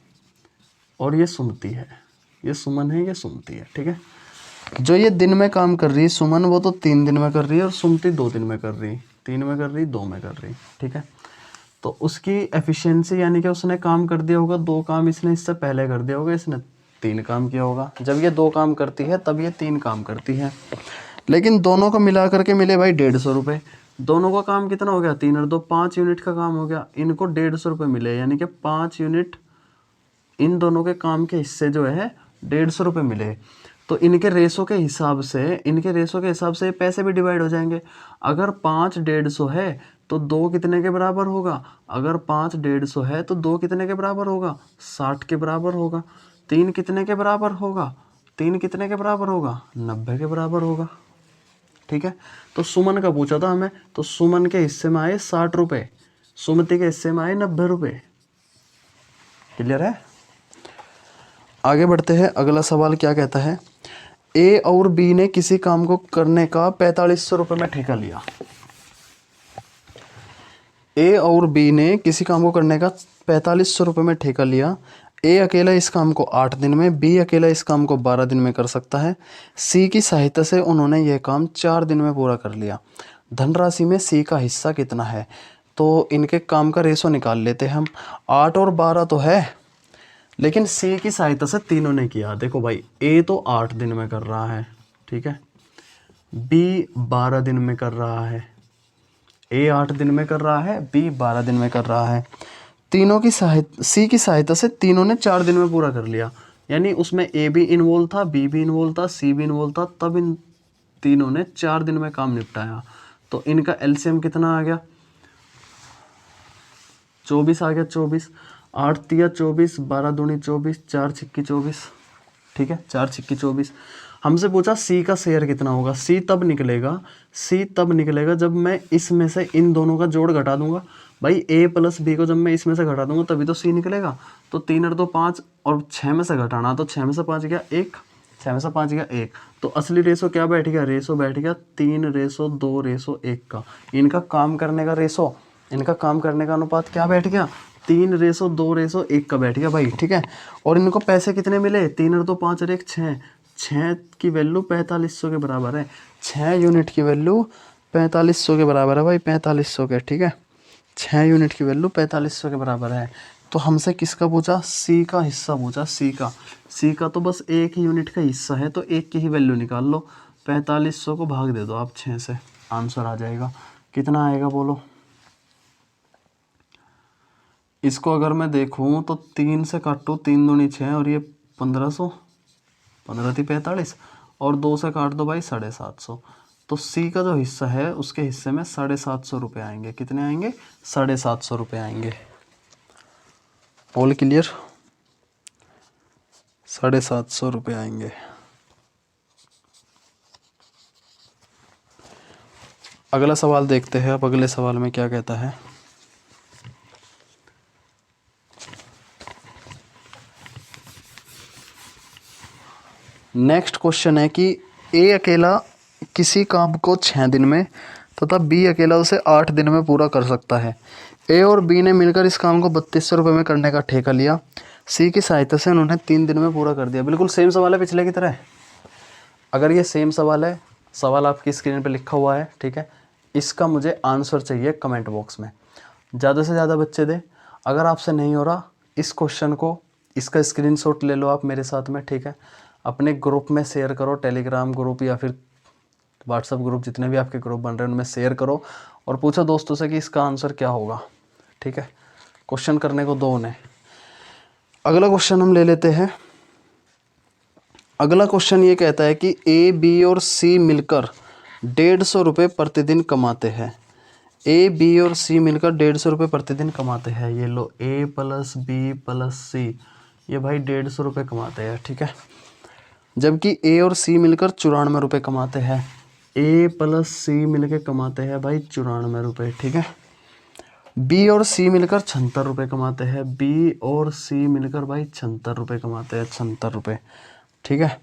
और ये सुमति है, ये सुमन है, ये सुमति है, ठीक है। जो ये दिन में काम कर रही है सुमन, वो तो 3 दिन में कर रही है और सुमति 2 दिन में कर रही, 3 में कर रही, 2 में कर रही, ठीक है। तो उसकी एफिशिएंसी यानी कि उसने काम कर दिया होगा 2 काम, इसने इससे पहले कर दिया होगा, इसने 3 काम किया होगा। जब ये 2 काम करती है तब ये 3 काम करती है, लेकिन दोनों को मिला करके मिले भाई 150 रुपये। दोनों का काम कितना हो गया, 3 और 2 5 यूनिट का काम हो गया। इनको 150 रुपये मिले, यानी कि 5 यूनिट इन दोनों के काम के हिस्से जो है 150 रुपये मिले। तो इनके रेशो के हिसाब से पैसे भी डिवाइड हो जाएंगे। अगर 5 150 है तो 2 कितने के बराबर होगा? अगर 5 150 है तो 2 कितने के बराबर होगा? 60 के बराबर होगा। 3 कितने के बराबर होगा? 3 कितने के बराबर होगा? 90 के बराबर होगा। ठीक है, तो सुमन का पूछा था हमें, तो सुमन के हिस्से में आए 60 रुपये, सुमति के हिस्से में आए 90 रुपये। क्लियर है? आगे बढ़ते हैं। अगला सवाल क्या कहता है? ए और बी ने किसी काम को करने का 4500 रुपये में ठेका लिया। ए और बी ने किसी काम को करने का 4500 रुपये में ठेका लिया। ए अकेला इस काम को 8 दिन में, बी अकेला इस काम को 12 दिन में कर सकता है। सी की सहायता से उन्होंने यह काम 4 दिन में पूरा कर लिया। धनराशि में सी का हिस्सा कितना है? तो इनके काम का रेशो निकाल लेते हैं हम। 8 और 12 तो है, लेकिन सी की सहायता से तीनों ने किया। देखो भाई, ए तो 8 दिन में कर रहा है, ठीक है, बी 12 दिन में कर रहा है, ए 8 दिन में कर रहा है, बी 12 दिन में कर रहा है। तीनों की सहायता, सी की सहायता से तीनों ने 4 दिन में पूरा कर लिया। यानी उसमें ए भी इन्वॉल्व था, बी भी इन्वॉल्व था, सी भी इन्वॉल्व था, तब इन तीनों ने 4 दिन में काम निपटाया। तो इनका एलसीएम कितना आ गया? 24 आ गया। 24, 8 तिया 24, 12 दूनी 24, 4 छिक्की 24। ठीक है, 4 छिक्की 24। हमसे पूछा सी का शेयर कितना होगा। सी तब निकलेगा जब मैं इसमें से इन दोनों का जोड़ घटा दूंगा। भाई ए प्लस बी को जब मैं इसमें से घटा दूंगा तभी तो सी निकलेगा। तो 3 और 2 5 और 6 में से घटाना, तो 6 में से 5 गया 1, 6 में से 5 गया 1। तो असली रेशो क्या बैठ गया? रेशो बैठ गया 3:2:1 का। इनका काम करने का अनुपात क्या बैठ गया? 3:2:1 का बैठ गया भाई। ठीक है, और इनको पैसे कितने मिले? 3 और 2 5 और 1 6। 6 की वैल्यू 4500 के बराबर है। 6 यूनिट की वैल्यू 4500 के बराबर है भाई, 4500 के। ठीक है, 6 यूनिट की वैल्यू 4500 के बराबर है। तो हमसे किसका पूछा? सी का हिस्सा पूछा। सी का तो बस 1 ही यूनिट का हिस्सा है, तो 1 की ही वैल्यू निकाल लो। 4500 को भाग दे दो आप 6 से, आंसर आ जाएगा। कितना आएगा बोलो? इसको अगर मैं देखूं तो 3 से काटूँ, 3 दूनी 6 और ये 1500, 15 थी 45, और 2 से काट दो भाई 750। तो सी का जो हिस्सा है उसके हिस्से में 750 रुपये आएंगे। कितने आएंगे? 750 रुपये आएंगे। All clear? 750 रुपये आएंगे। अगला सवाल देखते हैं। अब अगले सवाल में क्या कहता है? नेक्स्ट क्वेश्चन है कि ए अकेला किसी काम को 6 दिन में तथा बी अकेला उसे 8 दिन में पूरा कर सकता है। ए और बी ने मिलकर इस काम को 3200 रुपये में करने का ठेका लिया। सी की सहायता से उन्होंने 3 दिन में पूरा कर दिया। बिल्कुल सेम सवाल है पिछले की तरह। अगर ये सेम सवाल है, सवाल आपकी स्क्रीन पर लिखा हुआ है, ठीक है, इसका मुझे आंसर चाहिए कमेंट बॉक्स में। ज़्यादा से ज़्यादा बच्चे दें। अगर आपसे नहीं हो रहा, इस क्वेश्चन को, इसका स्क्रीनशॉट ले लो आप मेरे साथ में, ठीक है, अपने ग्रुप में शेयर करो, टेलीग्राम ग्रुप या फिर व्हाट्सएप ग्रुप, जितने भी आपके ग्रुप बन रहे हैं उनमें शेयर करो और पूछो दोस्तों से कि इसका आंसर क्या होगा। ठीक है, क्वेश्चन करने को दो उन्हें। अगला क्वेश्चन हम ले लेते हैं। अगला क्वेश्चन ये कहता है कि ए बी और सी मिलकर 150 रुपये प्रतिदिन कमाते हैं। ए बी और सी मिलकर 150 रुपये प्रतिदिन कमाते हैं। ये लो, ए प्लस बी प्लस सी, ये भाई 150 रुपये कमाते हैं। ठीक है, जबकि ए और सी मिलकर 94 रुपये कमाते हैं। ए प्लस सी मिलकर कमाते हैं भाई 94 रुपये। ठीक है, बी और सी मिलकर 76 रुपये कमाते हैं। बी और सी मिलकर भाई 76 रुपये कमाते हैं, 76 रुपये। ठीक है,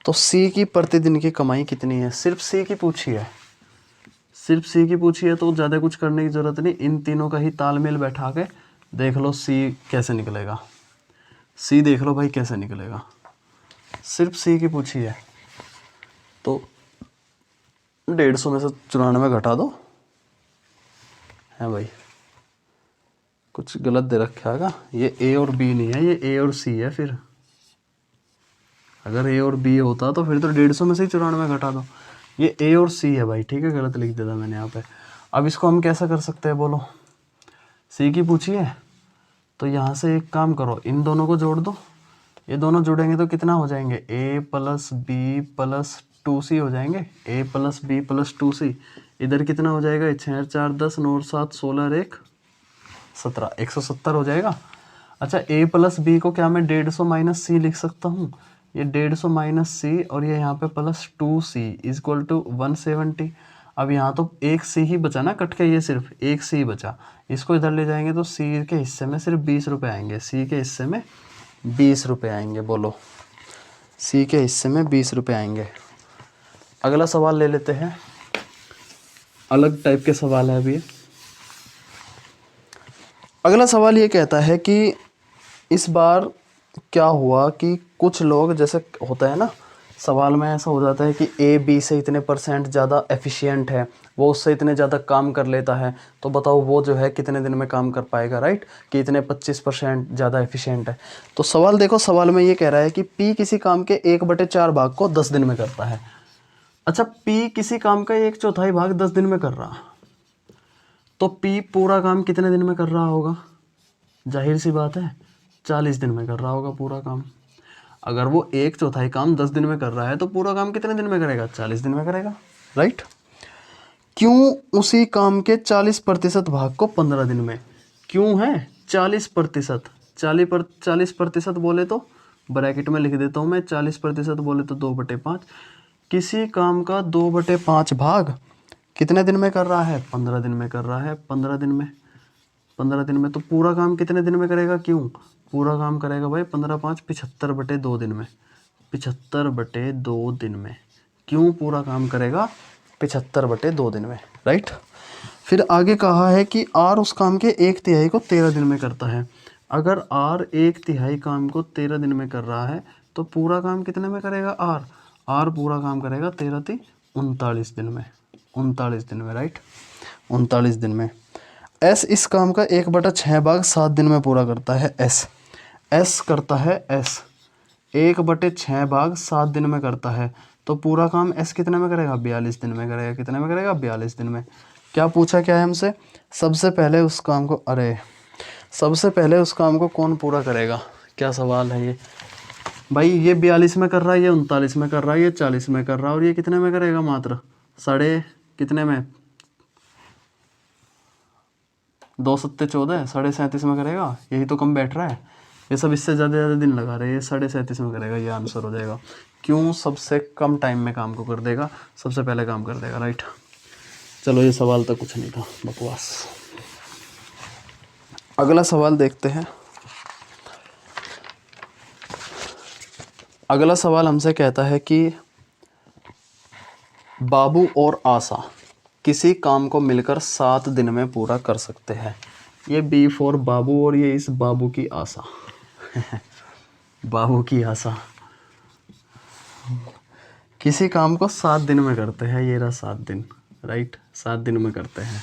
तो सी की प्रतिदिन की कमाई कितनी है? सिर्फ सी की पूछी है, तो ज़्यादा कुछ करने की ज़रूरत नहीं। इन तीनों का ही तालमेल बैठा के देख लो सी कैसे निकलेगा। सी देख लो भाई कैसे निकलेगा। सिर्फ सी की पूछी है, तो 150 में से 94 घटा दो। है भाई, कुछ गलत दे रखा है। ये ए और बी नहीं है, ये ए और सी है। फिर अगर ए और बी होता तो फिर तो 150 में से ही 94 घटा दो। ये ए और सी है भाई। ठीक है, गलत लिख देता मैंने यहाँ पे। अब इसको हम कैसा कर सकते हैं बोलो? सी की पूछी है तो यहाँ से एक काम करो, इन दोनों को जोड़ दो। ये दोनों जुड़ेंगे तो कितना हो जाएंगे, a plus B plus 2c हो जाएंगे, a plus B plus 2c। इधर कितना हो जाएगा, 6 4 10 9 7 16 और 1 17, 170 हो जाएगा। अच्छा a प्लस बी को क्या मैं 150 माइनस सी लिख सकता हूँ, ये 150 माइनस सी और ये यहाँ पे plus 2c is equal to 170। अब यहाँ तो एक सी ही बचा ना कट के, ये सिर्फ एक सी बचा, इसको इधर ले जाएंगे तो सी के हिस्से में सिर्फ 20 रुपये आएंगे, सी के हिस्से में 20 रुपये आएंगे। बोलो, सी के हिस्से में 20 रुपये आएंगे। अगला सवाल ले लेते हैं, अलग टाइप के सवाल है अभी। अगला सवाल ये कहता है कि इस बार क्या हुआ कि कुछ लोग, जैसे होता है ना सवाल में ऐसा हो जाता है कि ए बी से इतने % ज़्यादा एफिशिएंट है, वो उससे इतने ज़्यादा काम कर लेता है, तो बताओ वो जो है कितने दिन में काम कर पाएगा, राइट, कि इतने 25% ज़्यादा एफिशिएंट है। तो सवाल देखो, सवाल में ये कह रहा है कि पी किसी काम के 1/4 भाग को 10 दिन में करता है। अच्छा, पी किसी काम का 1/4 भाग 10 दिन में कर रहा, तो पी पूरा काम कितने दिन में कर रहा होगा, जाहिर सी बात है 40 दिन में कर रहा होगा पूरा काम। अगर वो 1/4 काम 10 दिन में कर रहा है तो पूरा काम कितने दिन में करेगा, 40 दिन में करेगा, राइट। क्यों उसी काम के 40% भाग को 15 दिन में, क्यों है 40%, 40% बोले तो ब्रैकेट में लिख देता हूँ मैं, 40% बोले तो 2/5, किसी काम का 2/5 भाग कितने दिन में कर रहा है, 15 दिन में कर रहा है, 15 दिन में, 15 दिन में, तो पूरा काम कितने दिन में करेगा, क्यों पूरा काम करेगा भाई 15 5 75/2 दिन में, 75/2 दिन में, क्यों पूरा काम करेगा 75/2 दिन में, राइट। फिर आगे कहा है कि आर उस काम के 1/3 को 13 दिन में करता है। अगर आर 1/3 काम को 13 दिन में कर रहा है तो पूरा काम कितने में करेगा आर पूरा काम करेगा 13 3 39 दिन में, 39 दिन में, राइट, 39 दिन में। एस इस काम का 1/6 भाग 7 दिन में पूरा करता है, एस करता है, एस 1/6 भाग 7 दिन में करता है, तो पूरा काम एस कितने में करेगा, 42 दिन में करेगा, कितने में करेगा, 42 दिन में। क्या पूछा क्या है हमसे, सबसे पहले उस काम को, सबसे पहले उस काम को कौन पूरा करेगा, क्या सवाल है ये भाई। ये 42 में कर रहा है, ये 39 में कर रहा है, ये 40 में कर रहा है, और ये कितने में करेगा, मात्र साढ़े कितने में, 2 7 14, 37.5 में करेगा, यही तो कम बैठ रहा है। ये सब इससे ज़्यादा दिन लगा रहे हैं, ये 37.5 में करेगा, ये आंसर हो जाएगा। क्यों, सबसे कम टाइम में काम को कर देगा, सबसे पहले काम कर देगा, राइट। चलो ये सवाल तो कुछ नहीं था, बकवास। अगला सवाल देखते हैं। अगला सवाल हमसे कहता है कि बाबू और आशा किसी काम को मिलकर 7 दिन में पूरा कर सकते हैं। ये बी फॉर बाबू और ये इस बाबू की आशा बाबू की आशा किसी काम को 7 दिन में करते हैं, ये रहा 7 दिन, राइट, 7 दिन में करते हैं।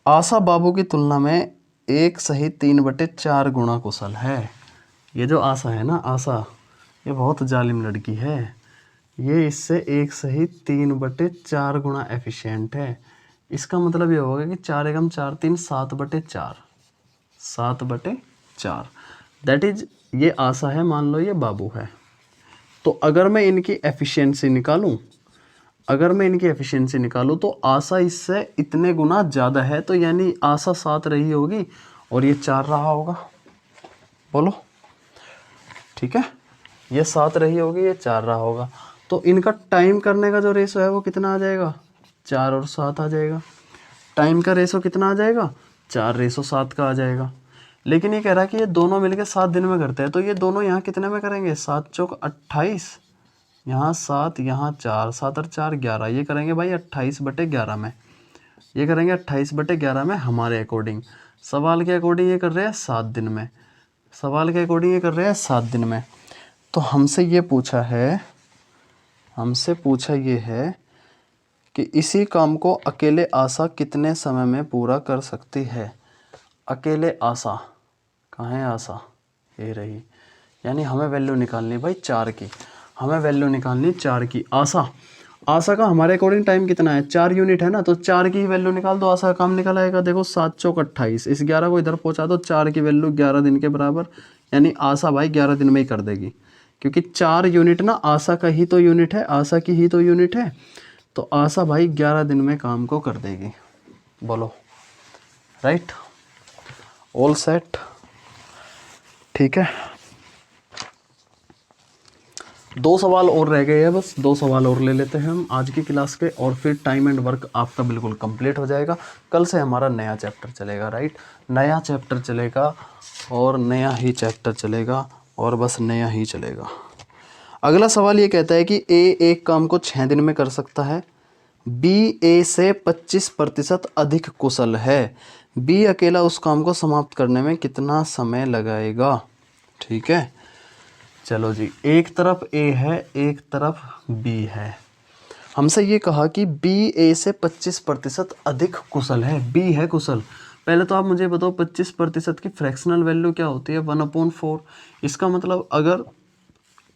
आशा बाबू की तुलना में 1 सही 3/4 गुना कुशल है। ये जो आशा है ना, आशा ये बहुत जालिम लड़की है, ये इससे 1 सही 3/4 गुना एफिशिएंट है। इसका मतलब ये होगा कि 4 एकम 4 3 7/4, 7/4, दैट इज ये आशा है, मान लो ये बाबू है। तो अगर मैं इनकी एफिशिएंसी निकालूं, तो आशा इससे इतने गुना ज़्यादा है, तो यानी आशा 7 रही होगी और ये 4 रहा होगा। बोलो, ठीक है, ये 7 रही होगी, ये 4 रहा होगा, तो इनका टाइम करने का जो रेशो है वो कितना आ जाएगा, 4 और 7 आ जाएगा। टाइम का रेशो कितना आ जाएगा, 4:7 का आ जाएगा। लेकिन ये कह रहा है कि ये दोनों मिलके 7 दिन में करते हैं, तो ये दोनों यहाँ कितने में करेंगे, 7 चौक 28, यहाँ 7, यहाँ 4, 7 और 4 11, ये करेंगे भाई 28/11 में, ये करेंगे 28/11 में हमारे अकॉर्डिंग। सवाल के अकॉर्डिंग ये कर रहे हैं 7 दिन में, सवाल के अकॉर्डिंग ये कर रहे हैं 7 दिन में। तो हमसे ये पूछा ये है कि इसी काम को अकेले आशा कितने समय में पूरा कर सकती है। अकेले आशा, कहाँ है आशा, ये रही, यानी हमें वैल्यू निकालनी भाई 4 की, हमें वैल्यू निकालनी 4 की। आशा का हमारे अकॉर्डिंग टाइम कितना है, 4 यूनिट है ना, तो 4 की वैल्यू निकाल दो, आशा का काम निकल आएगा। देखो 7 चौक 28, इस 11 को इधर पहुंचा दो, 4 की वैल्यू 11 दिन के बराबर, यानी आशा भाई 11 दिन में ही कर देगी, क्योंकि 4 यूनिट ना आशा का ही तो यूनिट है, आशा की ही तो यूनिट है। तो आशा भाई 11 दिन में काम को कर देगी। बोलो राइट, ऑल सेट, ठीक है। 2 सवाल और रह गए हैं, बस 2 सवाल और ले लेते हैं हम आज की क्लास के, और फिर टाइम एंड वर्क आपका बिल्कुल कंप्लीट हो जाएगा। कल से हमारा नया चैप्टर चलेगा, राइट, नया चैप्टर चलेगा और नया ही चैप्टर चलेगा और बस नया ही चलेगा। अगला सवाल ये कहता है कि ए एक काम को 6 दिन में कर सकता है, बी ए से 25% अधिक कुशल है, बी अकेला उस काम को समाप्त करने में कितना समय लगाएगा। ठीक है, चलो जी, एक तरफ ए है, एक तरफ बी है। हमसे ये कहा कि बी ए से 25% अधिक कुशल है, बी है कुशल। पहले तो आप मुझे बताओ 25% की फ्रैक्शनल वैल्यू क्या होती है, 1/4। इसका मतलब अगर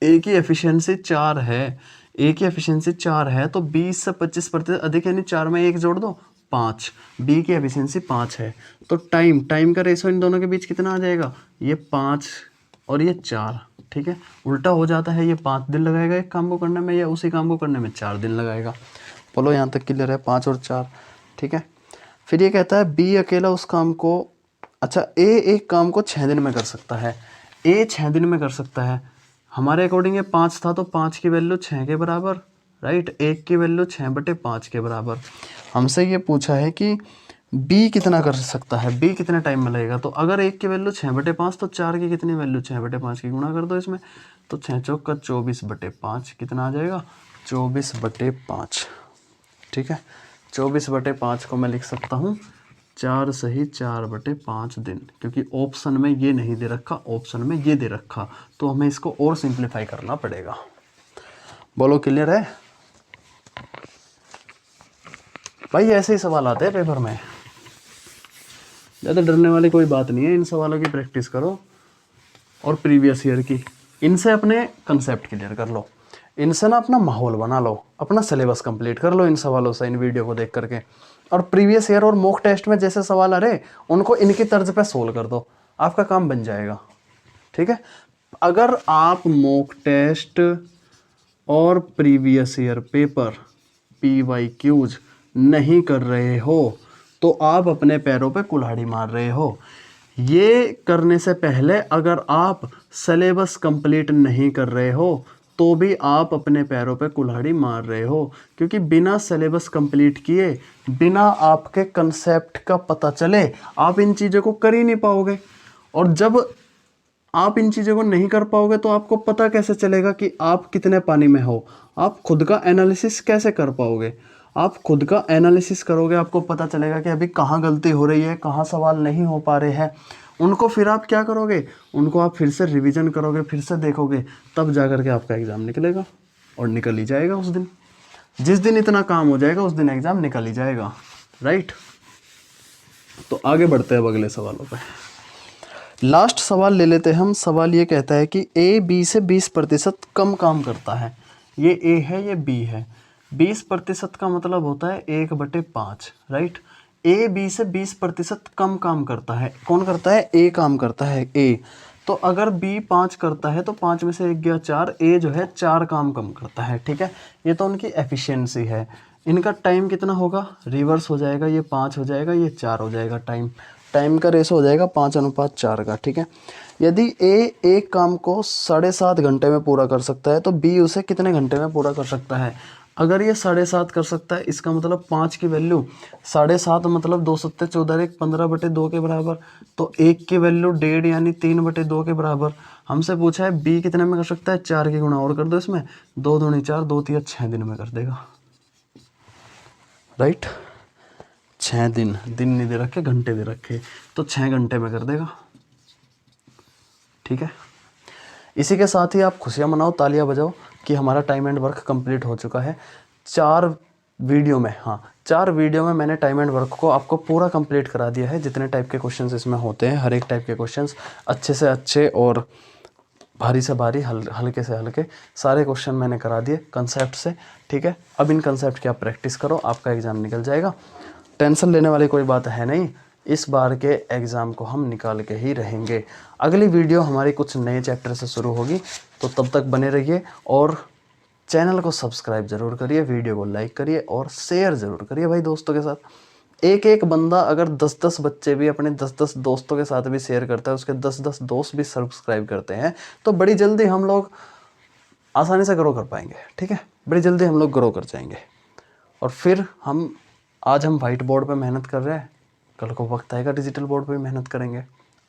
ए की एफिशिएंसी 4 है, ए की एफिशिएंसी 4 है, तो 20 से 25% अधिक यानी 4 में 1 जोड़ दो 5, बी की एफिशिएंसी 5 है। तो टाइम का रेशो इन दोनों के बीच कितना आ जाएगा, ये 5 और ये 4। ठीक है, उल्टा हो जाता है, ये 5 दिन लगाएगा एक काम को करने में, या उसी काम को करने में 4 दिन लगाएगा। बोलो यहाँ तक क्लियर है, 5 और 4। ठीक है, फिर ये कहता है बी अकेला उस काम को, अच्छा ए एक काम को 6 दिन में कर सकता है, ए 6 दिन में कर सकता है। हमारे अकॉर्डिंग ये 5 था, तो 5 की वैल्यू 6 के बराबर, राइट, 1 की वैल्यू 6/5 के बराबर। हमसे ये पूछा है कि बी कितना कर सकता है, बी कितने टाइम में लगेगा। तो अगर 1 की वैल्यू 6/5, तो 4 की कितनी वैल्यू 6/5 की गुणा कर दो इसमें, तो 6 चौक 24/5 कितना आ जाएगा, 24/5। ठीक है, 24/5 को मैं लिख सकता हूँ 4 सही 4/5 दिन, क्योंकि ऑप्शन में ये नहीं दे रखा, ऑप्शन में ये दे रखा, तो हमें इसको और सिंप्लीफाई करना पड़ेगा। बोलो क्लियर है भाई, ऐसे ही सवाल आते हैं पेपर में, ज़्यादा डरने वाली कोई बात नहीं है। इन सवालों की प्रैक्टिस करो और प्रीवियस ईयर की, इनसे अपने कंसेप्ट क्लियर कर लो, इनसे ना अपना माहौल बना लो, अपना सिलेबस कंप्लीट कर लो इन सवालों से, इन वीडियो को देख करके। और प्रीवियस ईयर और मॉक टेस्ट में जैसे सवाल आ रहे उनको इनकी तर्ज पे सोल्व कर दो, आपका काम बन जाएगा। ठीक है, अगर आप मॉक टेस्ट और प्रीवियस ईयर पेपर PYQs नहीं कर रहे हो तो आप अपने पैरों पे कुल्हाड़ी मार रहे हो। ये करने से पहले अगर आप सिलेबस कंप्लीट नहीं कर रहे हो तो भी आप अपने पैरों पे कुल्हाड़ी मार रहे हो, क्योंकि बिना सिलेबस कंप्लीट किए, बिना आपके कंसेप्ट का पता चले, आप इन चीज़ों को कर ही नहीं पाओगे। और जब आप इन चीज़ों को नहीं कर पाओगे तो आपको पता कैसे चलेगा कि आप कितने पानी में हो, आप खुद का एनालिसिस कैसे कर पाओगे। आप खुद का एनालिसिस करोगे, आपको पता चलेगा कि अभी कहाँ गलती हो रही है, कहाँ सवाल नहीं हो पा रहे हैं। उनको फिर आप क्या करोगे, उनको आप फिर से रिवीजन करोगे, फिर से देखोगे, तब जा कर के आपका एग्ज़ाम निकलेगा, और निकल ही जाएगा उस दिन। जिस दिन इतना काम हो जाएगा उस दिन एग्ज़ाम निकल ही जाएगा, राइट। तो आगे बढ़ते हैं अब अगले सवालों पे। लास्ट सवाल ले लेते हैं हम। सवाल ये कहता है कि ए बी से 20% कम काम करता है। ये ए है, ये बी है। 20% का मतलब होता है 1/5, राइट। ए बी से 20% कम काम करता है। कौन करता है, ए काम करता है, ए। तो अगर बी 5 करता है तो 5 में से 1 गया 4, ए जो है 4 काम कम करता है। ठीक है, ये तो उनकी एफिशिएंसी है। इनका टाइम कितना होगा, रिवर्स हो जाएगा, ये 5 हो जाएगा, ये 4 हो जाएगा। टाइम का रेशो हो जाएगा 5:4 का। ठीक है, यदि ए एक काम को 7.5 घंटे में पूरा कर सकता है तो बी उसे कितने घंटे में पूरा कर सकता है। अगर ये 7.5 कर सकता है, इसका मतलब 5 की वैल्यू 7.5 मतलब 2 7 14 1 15/2 के बराबर। तो 1 की वैल्यू 1.5 यानी 3/2 के बराबर। हमसे पूछा है बी कितने में कर सकता है, 4 की गुणा और कर दो इसमें, 2 दूनी 4, 2 तिया 6 दिन में कर देगा, राइट। 6 दिन, दिन नहीं दे रखे, घंटे दे रखे, तो 6 घंटे में कर देगा। ठीक है, इसी के साथ ही आप खुशियाँ मनाओ, तालियां बजाओ कि हमारा टाइम एंड वर्क कंप्लीट हो चुका है। 4 वीडियो में मैंने टाइम एंड वर्क को आपको पूरा कंप्लीट करा दिया है। जितने टाइप के क्वेश्चंस इसमें होते हैं, हर एक टाइप के क्वेश्चंस अच्छे से अच्छे और भारी से भारी, हल्के से हल्के, सारे क्वेश्चन मैंने करा दिए कंसेप्ट से। ठीक है, अब इन कंसेप्ट की आप प्रैक्टिस करो, आपका एग्ज़ाम निकल जाएगा। टेंशन लेने वाली कोई बात है नहीं। इस बार के एग्ज़ाम को हम निकाल के ही रहेंगे। अगली वीडियो हमारी कुछ नए चैप्टर से शुरू होगी, तो तब तक बने रहिए और चैनल को सब्सक्राइब ज़रूर करिए, वीडियो को लाइक करिए और शेयर ज़रूर करिए भाई दोस्तों के साथ। एक एक बंदा अगर 10-10 बच्चे भी अपने 10-10 दोस्तों के साथ भी शेयर करता है, उसके 10-10 दोस्त भी सब्सक्राइब करते हैं, तो बड़ी जल्दी हम लोग आसानी से ग्रो कर पाएंगे। ठीक है, बड़ी जल्दी हम लोग ग्रो कर जाएंगे। और फिर आज हम वाइट बोर्ड पे मेहनत कर रहे हैं, कल को वक्त आएगा डिजिटल बोर्ड पे भी मेहनत करेंगे।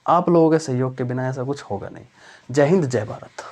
आप लोगों के सहयोग के बिना ऐसा कुछ होगा नहीं। जय हिंद, जय भारत।